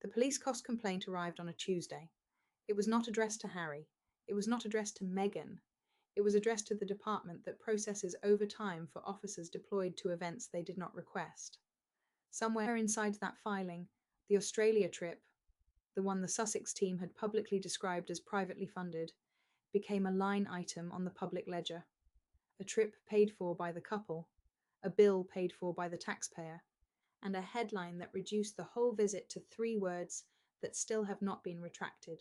The police cost complaint arrived on a Tuesday. It was not addressed to Harry. It was not addressed to Meghan. It was addressed to the department that processes overtime for officers deployed to events they did not request. Somewhere inside that filing, the Australia trip, the one the Sussex team had publicly described as privately funded, became a line item on the public ledger. A trip paid for by the couple, a bill paid for by the taxpayer, and a headline that reduced the whole visit to 3 words that still have not been retracted: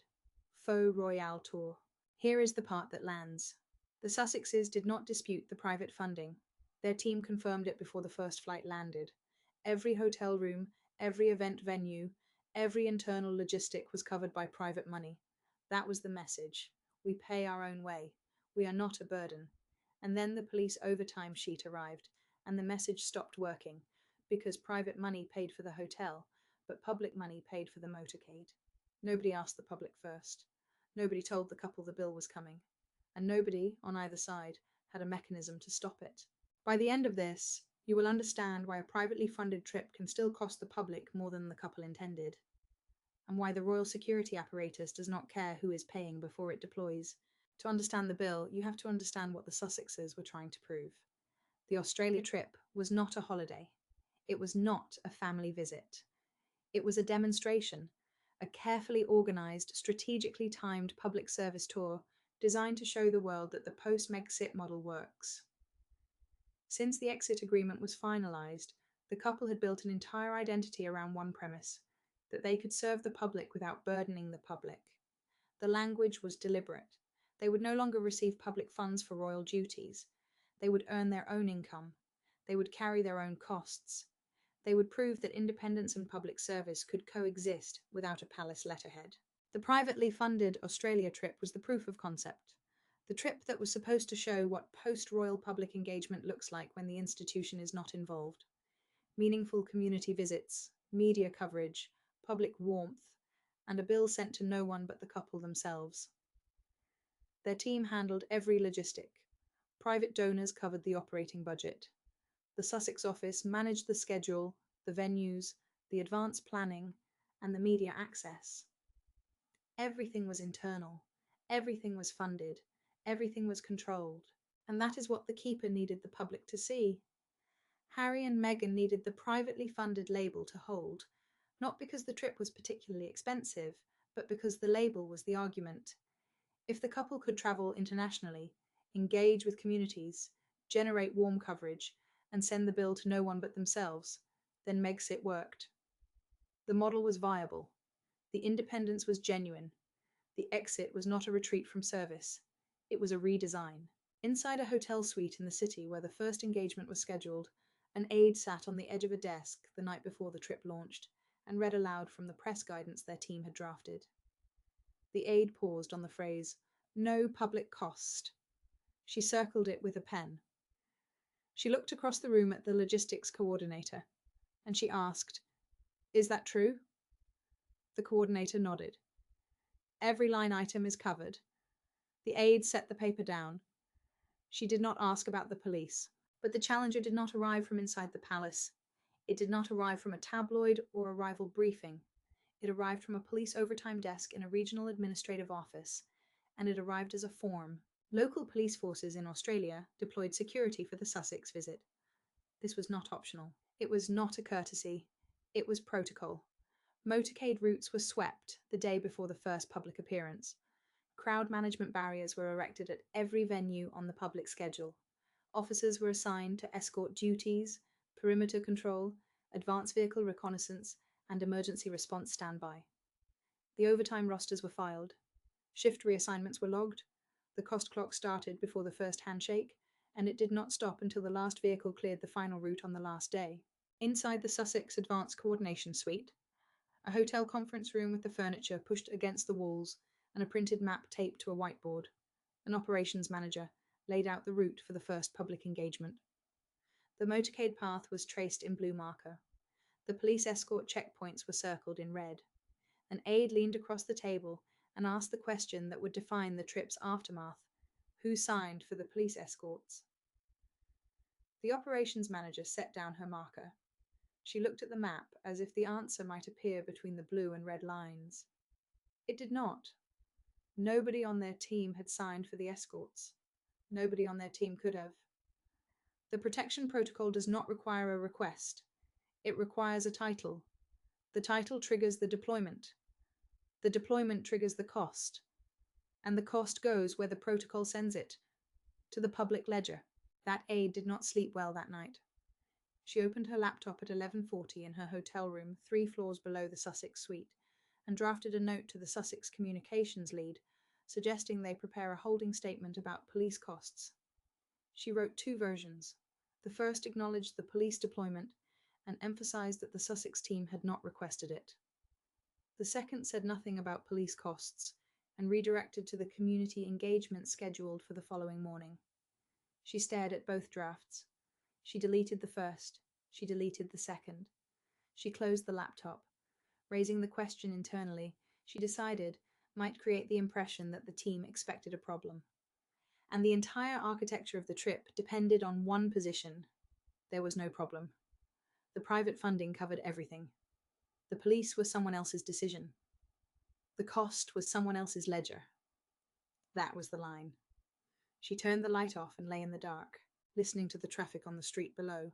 Faux Royal Tour. Here is the part that lands. The Sussexes did not dispute the private funding. Their team confirmed it before the first flight landed. Every hotel room, every event venue, every internal logistic was covered by private money. That was the message. We pay our own way. We are not a burden. And then the police overtime sheet arrived, and the message stopped working, because private money paid for the hotel, but public money paid for the motorcade. Nobody asked the public first. Nobody told the couple the bill was coming. And nobody, on either side, had a mechanism to stop it. By the end of this, you will understand why a privately funded trip can still cost the public more than the couple intended, and why the royal security apparatus does not care who is paying before it deploys. To understand the bill, you have to understand what the Sussexes were trying to prove. The Australia trip was not a holiday. It was not a family visit. It was a demonstration, a carefully organised, strategically timed public service tour designed to show the world that the post-Megxit model works. Since the exit agreement was finalised, the couple had built an entire identity around one premise: that they could serve the public without burdening the public. The language was deliberate. They would no longer receive public funds for royal duties. They would earn their own income. They would carry their own costs. They would prove that independence and public service could coexist without a palace letterhead. The privately funded Australia trip was the proof of concept. The trip that was supposed to show what post-royal public engagement looks like when the institution is not involved. Meaningful community visits, media coverage, public warmth, and a bill sent to no one but the couple themselves. Their team handled every logistic. Private donors covered the operating budget. The Sussex office managed the schedule, the venues, the advanced planning, and the media access. Everything was internal. Everything was funded. Everything was controlled. And that is what the keeper needed the public to see. Harry and Meghan needed the privately funded label to hold, not because the trip was particularly expensive, but because the label was the argument. If the couple could travel internationally, engage with communities, generate warm coverage, and send the bill to no one but themselves, then Megxit worked. The model was viable. The independence was genuine. The exit was not a retreat from service. It was a redesign. Inside a hotel suite in the city where the first engagement was scheduled, an aide sat on the edge of a desk the night before the trip launched and read aloud from the press guidance their team had drafted. The aide paused on the phrase, "No public cost." She circled it with a pen. She looked across the room at the logistics coordinator, and she asked, "Is that true?" The coordinator nodded. "Every line item is covered." The aide set the paper down. She did not ask about the police, but the challenger did not arrive from inside the palace. It did not arrive from a tabloid or a rival briefing. It arrived from a police overtime desk in a regional administrative office, and it arrived as a form. Local police forces in Australia deployed security for the Sussex visit. This was not optional. It was not a courtesy. It was protocol. Motorcade routes were swept the day before the first public appearance. Crowd management barriers were erected at every venue on the public schedule. Officers were assigned to escort duties, perimeter control, advanced vehicle reconnaissance, and emergency response standby. The overtime rosters were filed. Shift reassignments were logged. The cost clock started before the first handshake, and it did not stop until the last vehicle cleared the final route on the last day. Inside the Sussex Advanced Coordination Suite, a hotel conference room with the furniture pushed against the walls and a printed map taped to a whiteboard, an operations manager laid out the route for the first public engagement. The motorcade path was traced in blue marker. The police escort checkpoints were circled in red. An aide leaned across the table and asked the question that would define the trip's aftermath: who signed for the police escorts? The operations manager set down her marker. She looked at the map as if the answer might appear between the blue and red lines. It did not. Nobody on their team had signed for the escorts. Nobody on their team could have. The protection protocol does not require a request. It requires a title. The title triggers the deployment. The deployment triggers the cost. And the cost goes where the protocol sends it, to the public ledger. That aide did not sleep well that night. She opened her laptop at 11:40 in her hotel room 3 floors below the Sussex suite and drafted a note to the Sussex communications lead, suggesting they prepare a holding statement about police costs. She wrote 2 versions. The first acknowledged the police deployment and emphasized that the Sussex team had not requested it. The second said nothing about police costs and redirected to the community engagement scheduled for the following morning. She stared at both drafts. She deleted the first. She deleted the second. She closed the laptop. Raising the question internally, she decided, might create the impression that the team expected a problem. And the entire architecture of the trip depended on one position. There was no problem. The private funding covered everything. The police was someone else's decision. The cost was someone else's ledger. That was the line. She turned the light off and lay in the dark, listening to the traffic on the street below,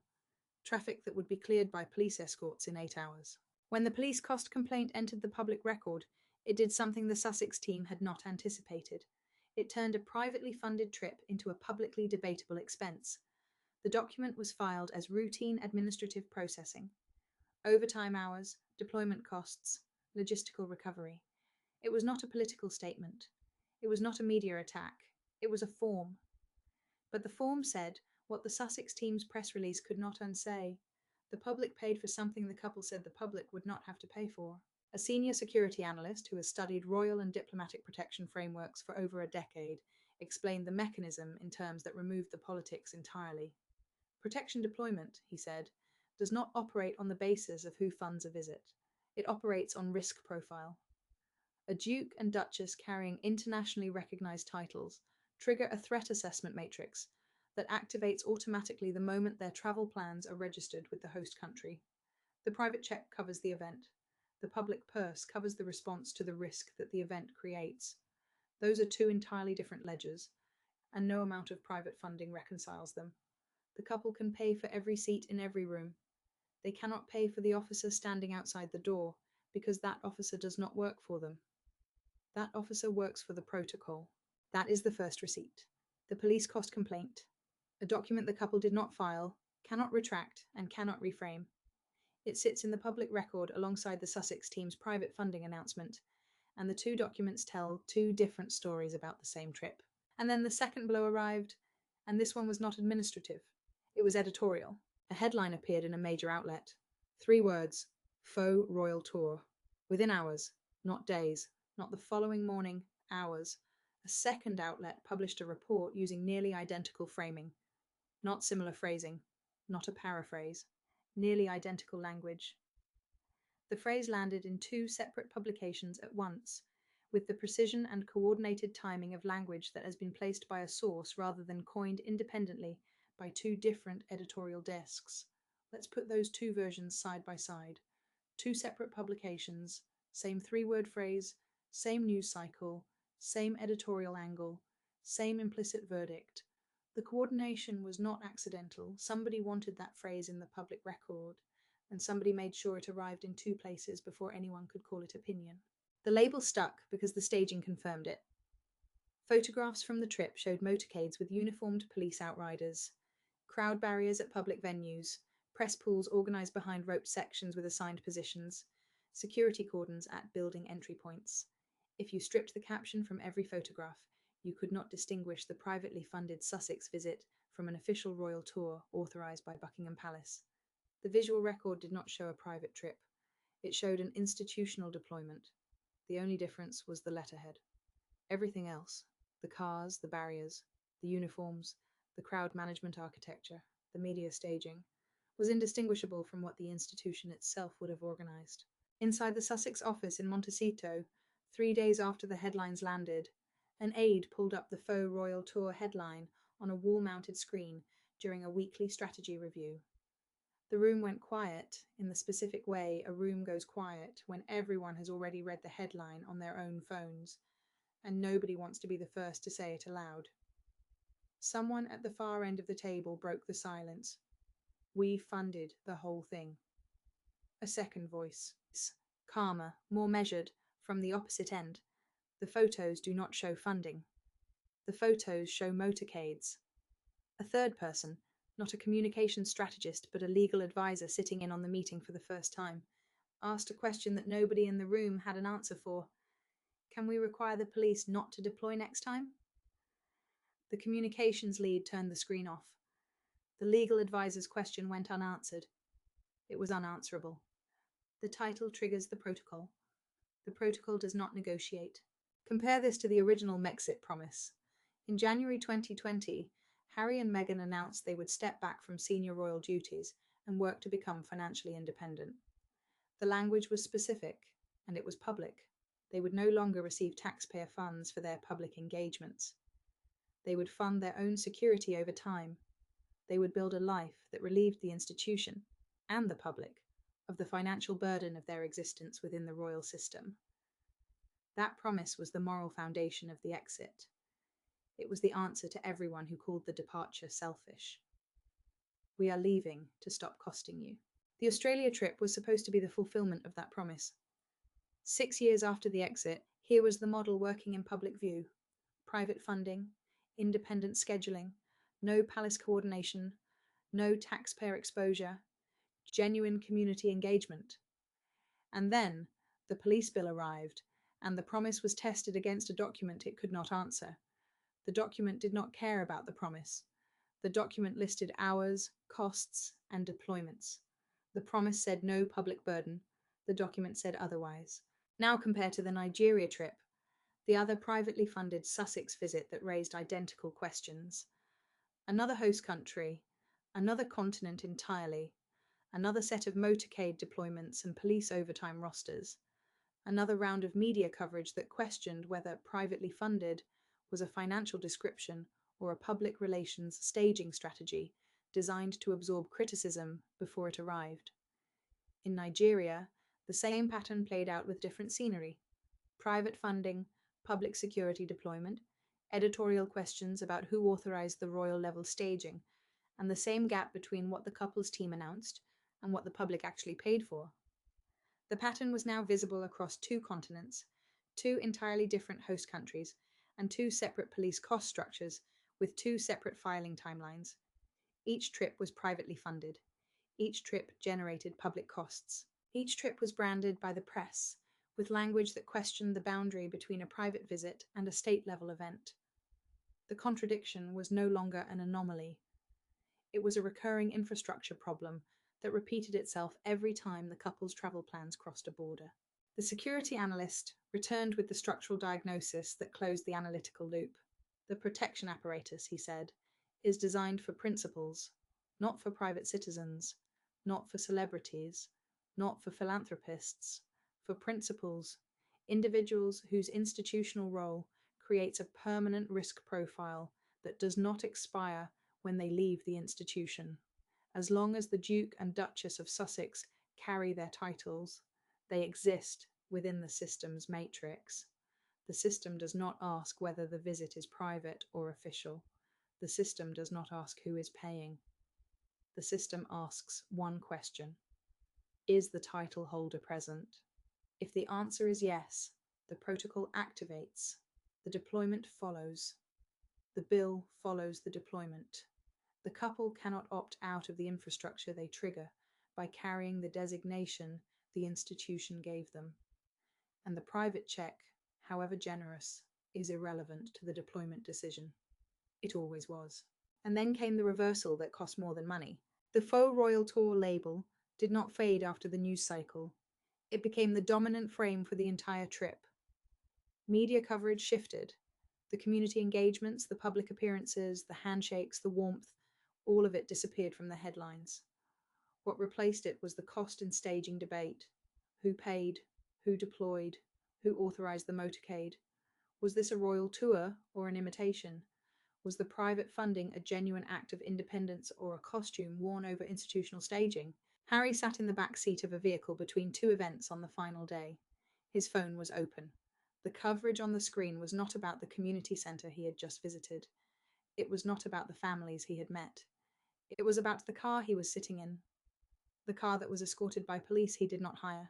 traffic that would be cleared by police escorts in 8 hours. When the police cost complaint entered the public record, it did something the Sussex team had not anticipated. It turned a privately funded trip into a publicly debatable expense. The document was filed as routine administrative processing. Overtime hours, deployment costs, logistical recovery. It was not a political statement. It was not a media attack. It was a form. But the form said what the Sussex team's press release could not unsay. The public paid for something the couple said the public would not have to pay for. A senior security analyst who has studied royal and diplomatic protection frameworks for over a decade explained the mechanism in terms that removed the politics entirely. Protection deployment, he said, does not operate on the basis of who funds a visit. It operates on risk profile. A duke and duchess carrying internationally recognized titles trigger a threat assessment matrix that activates automatically the moment their travel plans are registered with the host country. The private check covers the event. The public purse covers the response to the risk that the event creates. Those are 2 entirely different ledgers, and no amount of private funding reconciles them. The couple can pay for every seat in every room. They cannot pay for the officer standing outside the door, because that officer does not work for them. That officer works for the protocol. That is the first receipt. The police cost complaint, a document the couple did not file, cannot retract, and cannot reframe. It sits in the public record alongside the Sussex team's private funding announcement, and the 2 documents tell 2 different stories about the same trip. And then the second blow arrived, and this one was not administrative. It was editorial. A headline appeared in a major outlet. 3 words: Faux Royal Tour. Within hours, not days, not the following morning, hours, a second outlet published a report using nearly identical framing. Not similar phrasing, not a paraphrase, nearly identical language. The phrase landed in 2 separate publications at once, with the precision and coordinated timing of language that has been placed by a source rather than coined independently by 2 different editorial desks. Let's put those 2 versions side by side. 2 separate publications, same 3-word phrase, same news cycle, same editorial angle, same implicit verdict. The coordination was not accidental. Somebody wanted that phrase in the public record, and somebody made sure it arrived in 2 places before anyone could call it opinion. The label stuck because the staging confirmed it. Photographs from the trip showed motorcades with uniformed police outriders, crowd barriers at public venues, press pools organised behind roped sections with assigned positions, security cordons at building entry points. If you stripped the caption from every photograph, you could not distinguish the privately funded Sussex visit from an official royal tour authorised by Buckingham Palace. The visual record did not show a private trip. It showed an institutional deployment. The only difference was the letterhead. Everything else, the cars, the barriers, the uniforms, the crowd management architecture, the media staging, was indistinguishable from what the institution itself would have organised. Inside the Sussex office in Montecito, 3 days after the headlines landed, an aide pulled up the Faux Royal Tour headline on a wall-mounted screen during a weekly strategy review. The room went quiet in the specific way a room goes quiet when everyone has already read the headline on their own phones, and nobody wants to be the first to say it aloud. Someone at the far end of the table broke the silence. We funded the whole thing. A second voice, calmer, more measured, from the opposite end. The photos do not show funding. The photos show motorcades. A third person, not a communications strategist but a legal advisor sitting in on the meeting for the first time, asked a question that nobody in the room had an answer for. Can we require the police not to deploy next time? The communications lead turned the screen off. The legal advisor's question went unanswered. It was unanswerable. The title triggers the protocol. The protocol does not negotiate. Compare this to the original Megxit promise. In January 2020, Harry and Meghan announced they would step back from senior royal duties and work to become financially independent. The language was specific, and it was public. They would no longer receive taxpayer funds for their public engagements. They would fund their own security over time. They would build a life that relieved the institution and the public of the financial burden of their existence within the royal system. That promise was the moral foundation of the exit. It was the answer to everyone who called the departure selfish. We are leaving to stop costing you. The Australia trip was supposed to be the fulfillment of that promise. 6 years after the exit, here was the model working in public view. Private funding, independent scheduling, no palace coordination, no taxpayer exposure, genuine community engagement. And then the police bill arrived, and the promise was tested against a document it could not answer. The document did not care about the promise. The document listed hours, costs, and deployments. The promise said no public burden. The document said otherwise. Now compare to the Nigeria trip, the other privately funded Sussex visit that raised identical questions. Another host country, another continent entirely, another set of motorcade deployments and police overtime rosters, another round of media coverage that questioned whether privately funded was a financial description or a public relations staging strategy designed to absorb criticism before it arrived. In Nigeria, the same pattern played out with different scenery: private funding, public security deployment, editorial questions about who authorized the royal level staging, and the same gap between what the couple's team announced and what the public actually paid for. The pattern was now visible across 2 continents, 2 entirely different host countries, and 2 separate police cost structures with 2 separate filing timelines. Each trip was privately funded. Each trip generated public costs. Each trip was branded by the press with language that questioned the boundary between a private visit and a state-level event. The contradiction was no longer an anomaly. It was a recurring infrastructure problem that repeated itself every time the couple's travel plans crossed a border. The security analyst returned with the structural diagnosis that closed the analytical loop. The protection apparatus, he said, is designed for principals, not for private citizens, not for celebrities, not for philanthropists, for principals, individuals whose institutional role creates a permanent risk profile that does not expire when they leave the institution. As long as the Duke and Duchess of Sussex carry their titles, they exist within the system's matrix. The system does not ask whether the visit is private or official. The system does not ask who is paying. The system asks one question: is the title holder present? If the answer is yes, the protocol activates. The deployment follows. The bill follows the deployment. The couple cannot opt out of the infrastructure they trigger by carrying the designation the institution gave them. And the private cheque, however generous, is irrelevant to the deployment decision. It always was. And then came the reversal that cost more than money. The Faux Royal Tour label did not fade after the news cycle. It became the dominant frame for the entire trip. Media coverage shifted. The community engagements, the public appearances, the handshakes, the warmth, all of it disappeared from the headlines. What replaced it was the cost and staging debate. Who paid? Who deployed? Who authorized the motorcade? Was this a royal tour or an imitation? Was the private funding a genuine act of independence or a costume worn over institutional staging? Harry sat in the back seat of a vehicle between two events on the final day. His phone was open. The coverage on the screen was not about the community centre he had just visited. It was not about the families he had met. It was about the car he was sitting in, the car that was escorted by police he did not hire,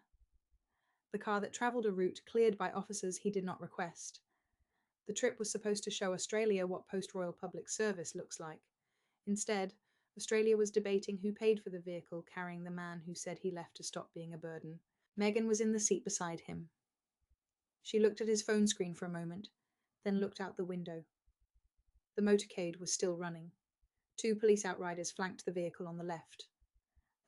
the car that travelled a route cleared by officers he did not request. The trip was supposed to show Australia what post-royal public service looks like. Instead, Australia was debating who paid for the vehicle carrying the man who said he left to stop being a burden. Meghan was in the seat beside him. She looked at his phone screen for a moment, then looked out the window. The motorcade was still running. Two police outriders flanked the vehicle on the left.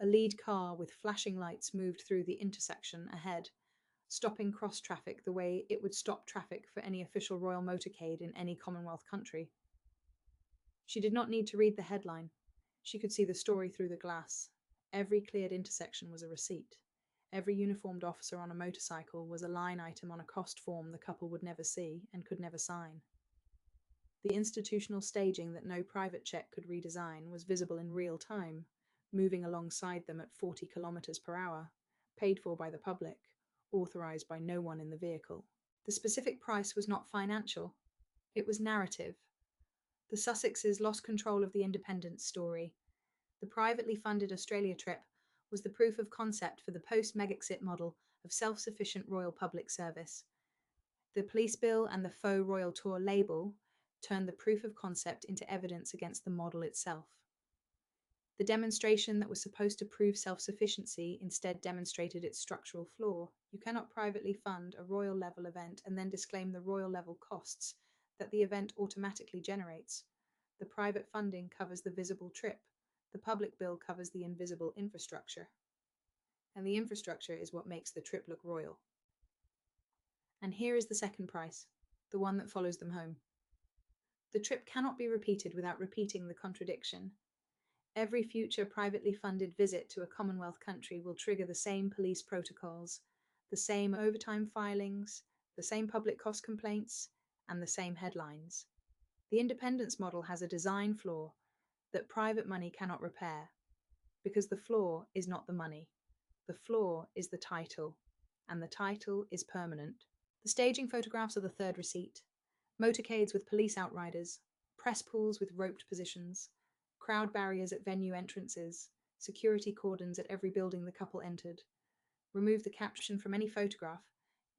A lead car with flashing lights moved through the intersection ahead, stopping cross-traffic the way it would stop traffic for any official royal motorcade in any Commonwealth country. She did not need to read the headline. She could see the story through the glass. Every cleared intersection was a receipt. Every uniformed officer on a motorcycle was a line item on a cost form the couple would never see and could never sign. The institutional staging that no private cheque could redesign was visible in real time, moving alongside them at 40 kilometers per hour, paid for by the public, authorized by no one in the vehicle. The specific price was not financial. It was narrative. The Sussexes lost control of the independence story. The privately funded Australia trip was the proof of concept for the post-Megxit model of self-sufficient royal public service. The police bill and the Faux royal tour label turned the proof of concept into evidence against the model itself. The demonstration that was supposed to prove self-sufficiency instead demonstrated its structural flaw. You cannot privately fund a royal level event and then disclaim the royal level costs that the event automatically generates. The private funding covers the visible trip. The public bill covers the invisible infrastructure. And the infrastructure is what makes the trip look royal. And here is the second price, the one that follows them home. The trip cannot be repeated without repeating the contradiction. Every future privately funded visit to a Commonwealth country will trigger the same police protocols, the same overtime filings, the same public cost complaints, and the same headlines. The independence model has a design flaw that private money cannot repair, because the flaw is not the money. The flaw is the title, and the title is permanent. The staging photographs are the third receipt. Motorcades with police outriders, press pools with roped positions, crowd barriers at venue entrances, security cordons at every building the couple entered. Remove the caption from any photograph,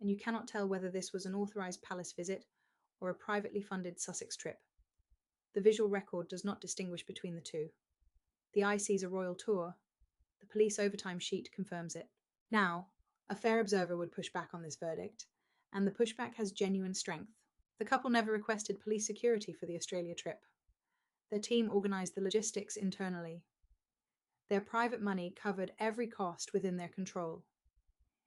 and you cannot tell whether this was an authorised palace visit or a privately funded Sussex trip. The visual record does not distinguish between the two. The eye sees a royal tour. The police overtime sheet confirms it. Now, a fair observer would push back on this verdict, and the pushback has genuine strength. The couple never requested police security for the Australia trip. Their team organised the logistics internally. Their private money covered every cost within their control.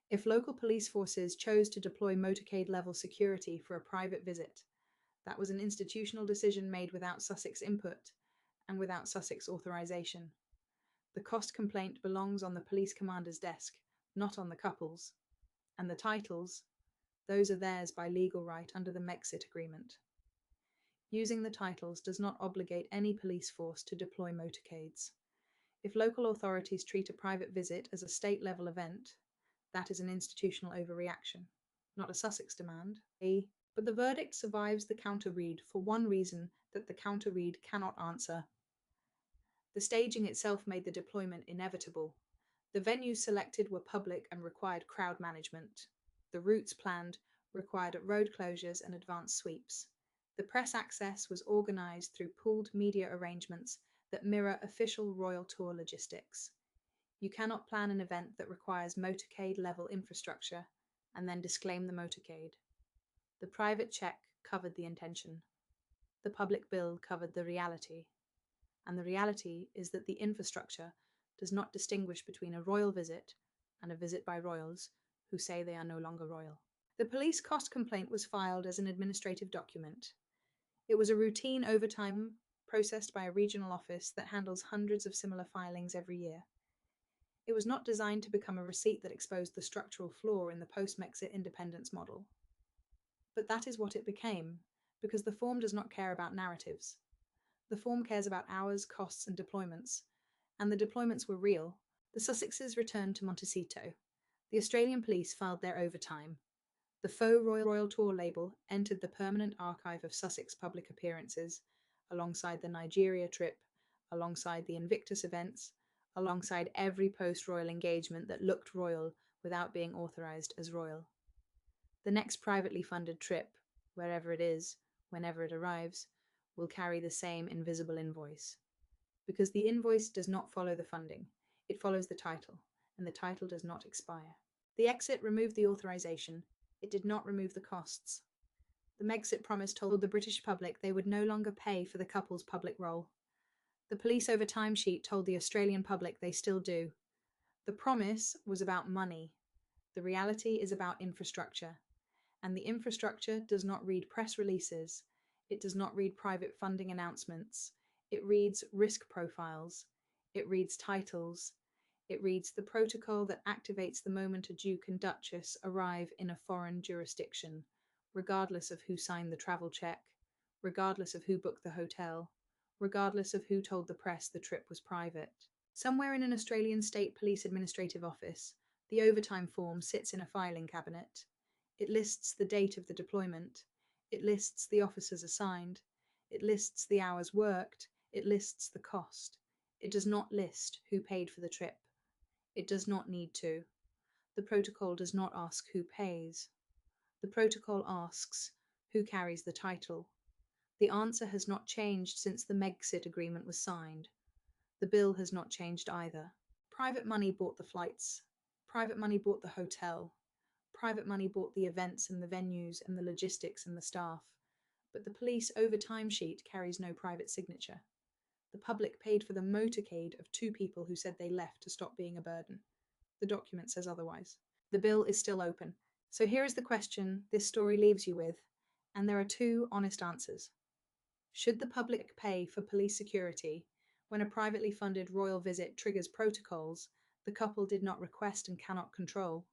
If local police forces chose to deploy motorcade-level security for a private visit, that was an institutional decision made without Sussex input and without Sussex authorisation. The cost complaint belongs on the police commander's desk, not on the couple's. And the titles, those are theirs by legal right under the Megxit agreement. Using the titles does not obligate any police force to deploy motorcades. If local authorities treat a private visit as a state-level event, that is an institutional overreaction, not a Sussex demand. But the verdict survives the counter-read for one reason that the counter-read cannot answer. The staging itself made the deployment inevitable. The venues selected were public and required crowd management. The routes planned required road closures and advanced sweeps. The press access was organised through pooled media arrangements that mirror official royal tour logistics. You cannot plan an event that requires motorcade-level infrastructure and then disclaim the motorcade. The private cheque covered the intention. The public bill covered the reality. And the reality is that the infrastructure does not distinguish between a royal visit and a visit by royals who say they are no longer royal. The police cost complaint was filed as an administrative document. It was a routine overtime processed by a regional office that handles hundreds of similar filings every year. It was not designed to become a receipt that exposed the structural flaw in the post-Megxit independence model. But that is what it became, because the form does not care about narratives. The form cares about hours, costs, and deployments. And the deployments were real. The Sussexes returned to Montecito. The Australian police filed their overtime. The Faux Royal Tour label entered the permanent archive of Sussex public appearances, alongside the Nigeria trip, alongside the Invictus events, alongside every post-royal engagement that looked royal without being authorised as royal. The next privately funded trip, wherever it is, whenever it arrives, will carry the same invisible invoice. Because the invoice does not follow the funding, it follows the title, and the title does not expire. The Megxit removed the authorization, it did not remove the costs. The Megxit promise told the British public they would no longer pay for the couple's public role. The police over timesheet told the Australian public they still do. The promise was about money. The reality is about infrastructure. And the infrastructure does not read press releases. It does not read private funding announcements. It reads risk profiles. It reads titles. It reads the protocol that activates the moment a Duke and Duchess arrive in a foreign jurisdiction, regardless of who signed the travel check, regardless of who booked the hotel, regardless of who told the press the trip was private. Somewhere in an Australian State Police Administrative Office, the overtime form sits in a filing cabinet. It lists the date of the deployment. It lists the officers assigned. It lists the hours worked. It lists the cost. It does not list who paid for the trip. It does not need to. The protocol does not ask who pays. The protocol asks who carries the title. The answer has not changed since the Megxit agreement was signed. The bill has not changed either. Private money bought the flights. Private money bought the hotel. Private money bought the events and the venues and the logistics and the staff. But the police over timesheet carries no private signature. The public paid for the motorcade of 2 people who said they left to stop being a burden. The document says otherwise. The bill is still open. So here is the question this story leaves you with, and there are 2 honest answers. Should the public pay for police security when a privately funded royal visit triggers protocols the couple did not request and cannot control?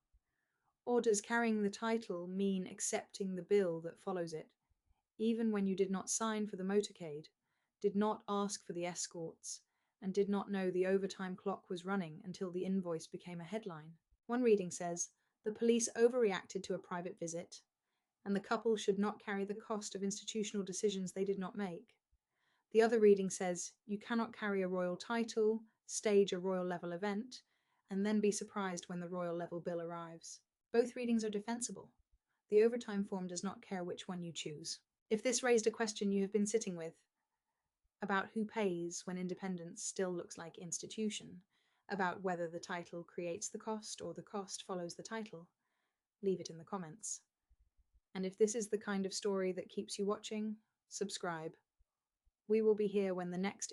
Or does carrying the title mean accepting the bill that follows it, even when you did not sign for the motorcade, did not ask for the escorts, and did not know the overtime clock was running until the invoice became a headline? One reading says, the police overreacted to a private visit, and the couple should not carry the cost of institutional decisions they did not make. The other reading says, you cannot carry a royal title, stage a royal level event, and then be surprised when the royal level bill arrives. Both readings are defensible. The overtime form does not care which one you choose. If this raised a question you have been sitting with, about who pays when independence still looks like institution, about whether the title creates the cost or the cost follows the title, leave it in the comments. And if this is the kind of story that keeps you watching, subscribe. We will be here when the next